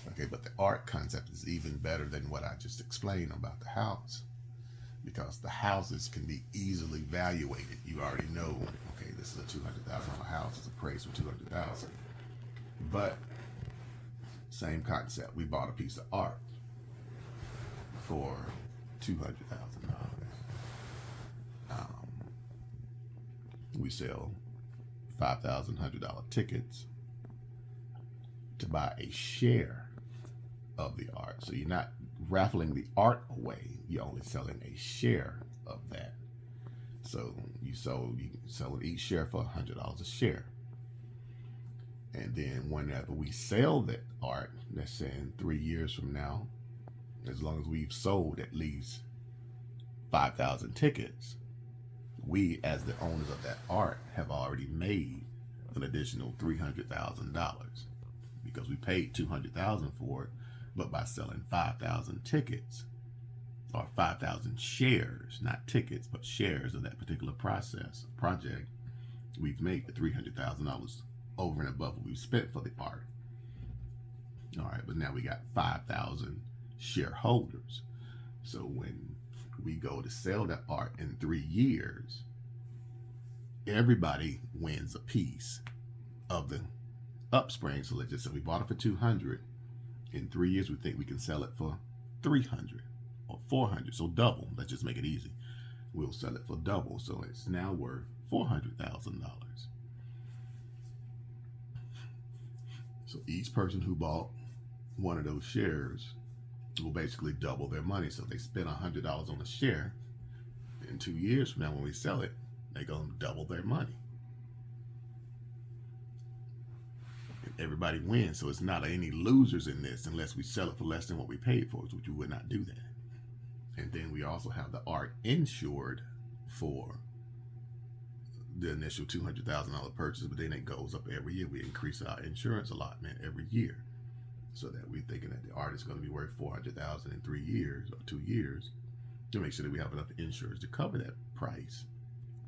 Okay, but the art concept is even better than what I just explained about the house, because the houses can be easily evaluated. You already know, okay, this is a $200,000 house. It's appraised for 200,000. But same concept. We bought a piece of art for $200,000. Um, we sell $5,100 tickets to buy a share of the art. So you're not raffling the art away. You're only selling a share of that. So you sell each share for $100 a share. And then whenever we sell that art, let's say in 3 years from now, as long as we've sold at least 5,000 tickets, we as the owners of that art have already made an additional $300,000 because we paid $200,000 for it, but by selling 5,000 tickets or 5,000 shares, not tickets, but shares of that particular project, we've made the $300,000 over and above what we spent for the art. All right, but now we got 5,000 shareholders. So when we go to sell that art in 3 years, everybody wins a piece of the upspring. So let's just say we bought it for 200. In 3 years, we think we can sell it for 300 or 400. So double. Let's just make it easy. We'll sell it for double. So it's now worth $400,000. So each person who bought one of those shares will basically double their money. So if they spend $100 on a share, in 2 years from now when we sell it, they're going to double their money. And everybody wins. So it's not any losers in this unless we sell it for less than what we paid for, which we would not do that. And then we also have the art insured for the initial $200,000 purchase, but then it goes up every year. We increase our insurance allotment every year, so that we're thinking that the art is going to be worth $400,000 in 3 years or 2 years, to make sure that we have enough insurance to cover that price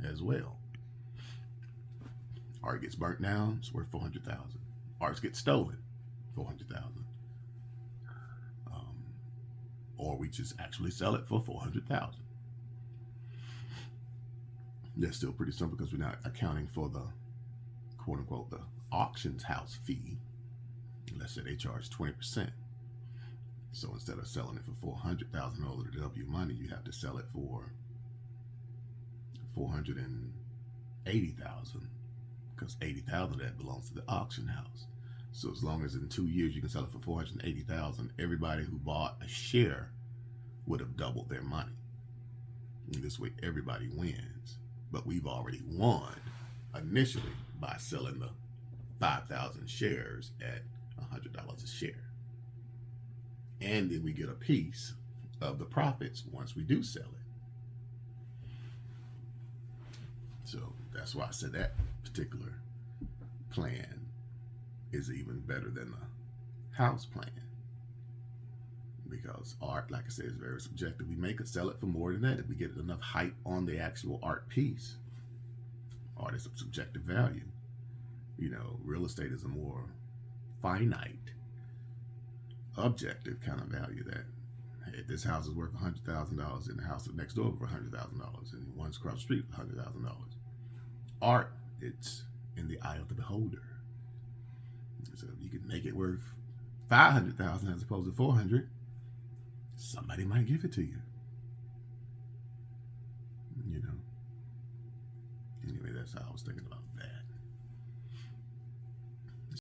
as well. Art gets burnt down, it's worth $400,000. Art gets stolen, $400,000. Or we just actually sell it for $400,000. That's still pretty simple because we're not accounting for the quote unquote the auctions house fee. Let's say they charge 20%. So instead of selling it for $400,000 to double your money, you have to sell it for $480,000 because $80,000 of that belongs to the auction house. So as long as in 2 years you can sell it for $480,000, everybody who bought a share would have doubled their money. And this way everybody wins. But we've already won initially by selling the 5,000 shares at $100 a share. And then we get a piece of the profits once we do sell it. So that's why I said that particular plan is even better than the house plan. Because art, like I said, is very subjective. We may could sell it for more than that if we get enough hype on the actual art piece. Art is a subjective value. You know, real estate is a more finite, objective kind of value that hey, this house is worth $100,000 and the house next door for $100,000 and one's across the street for $100,000. Art, it's in the eye of the beholder. So if you can make it worth $500,000 as opposed to $400,000, somebody might give it to you. You know. Anyway, that's how I was thinking about that.